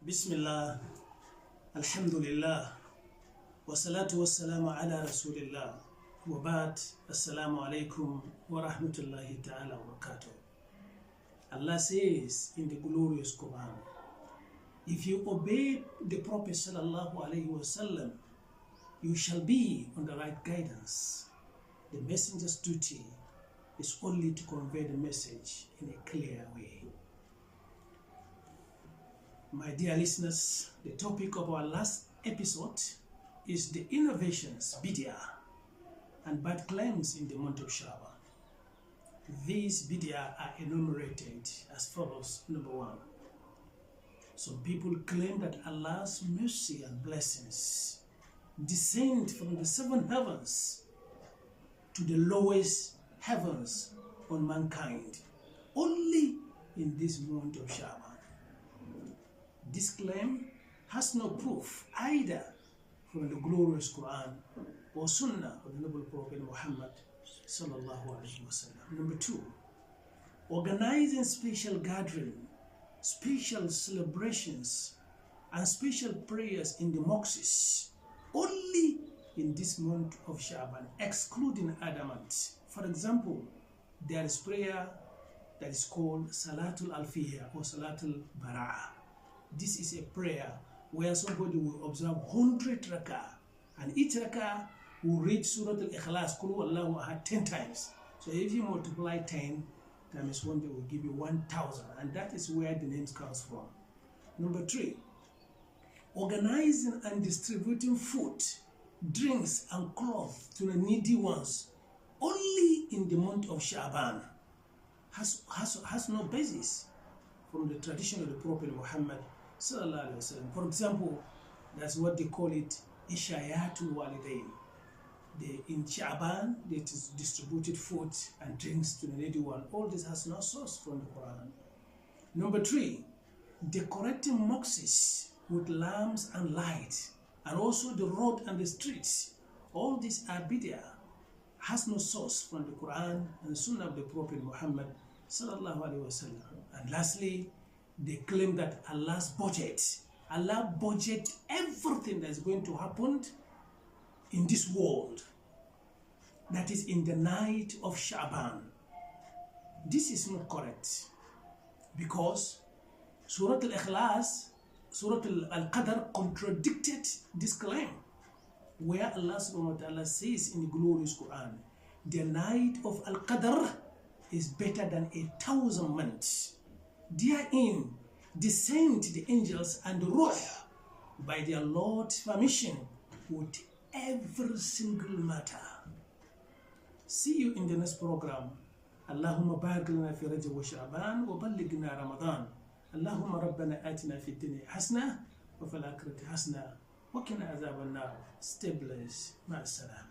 Bismillah, Alhamdulillah, wassalatu wassalamu ala Rasulillah, wa ba'd, assalamu alaikum wa rahmatullahi ta'ala wa barakatuh. Allah says in the glorious Quran, if you obey the Prophet sallallahu alaihi wasallam, you shall be on the right guidance. The messenger's duty is only to convey the message in a clear way. My dear listeners, the topic of our last episode is the innovations, bid'ah, and bad claims in the month of Sha'ban. These bid'ah are enumerated as follows. Number one, some people claim that Allah's mercy and blessings descend from the seven heavens to the lowest heavens on mankind only in this month of Sha'ban. This claim has no proof either from the glorious Quran or Sunnah of the noble Prophet Muhammad sallallahu alaihi wasallam. Number two, organizing special gathering, special celebrations, and special prayers in the mosques only in this month of Sha'ban, excluding other months. For example, there is prayer that is called Salatul Al-Fiyah or Salatul Bara'ah. This is a prayer where somebody will observe 100 rak'ah, and each rak'ah will read Surah Al-Ikhlas, Qul Huwallahu Ahad, 10 times. So if you multiply 10 times 1, they will give you 1,000, and that is where the names comes from. Number three, organizing and distributing food, drinks, and clothes to the needy ones only in the month of Sha'ban has no basis from the tradition of the Prophet Muhammad sallallahu alaihi wasallam. For example, that's what they call it, Ishayatul Walidain. In Sha'ban, they distributed food and drinks to the needy one. All this has no source from the Quran. Number three, decorating mosques with lamps and lights, and also the road and the streets. All these are bid'ah, has no source from the Quran and the Sunnah of the Prophet Muhammad sallallahu alaihi wasallam. And lastly, they claim that Allah budget everything that's going to happen in this world, that is in the night of Sha'ban. This is not correct, because Surah Al-Ikhlas, Surah Al-Qadr contradicted this claim, where Allah subhanahu wa ta'ala says in the glorious Quran, the night of Al-Qadr is better than 1,000 months. Therein descend the angels and the ruh by their Lord's permission with every single matter. See you in the next program. Allahumma barik lana fi Rajab wa Sha'ban wa ballighna Ramadan. Allahumma rabbana atina fi dunya hasana wa fil akhirati hasana wa qina adhaban nar. Stay blessed. Ma'as salam.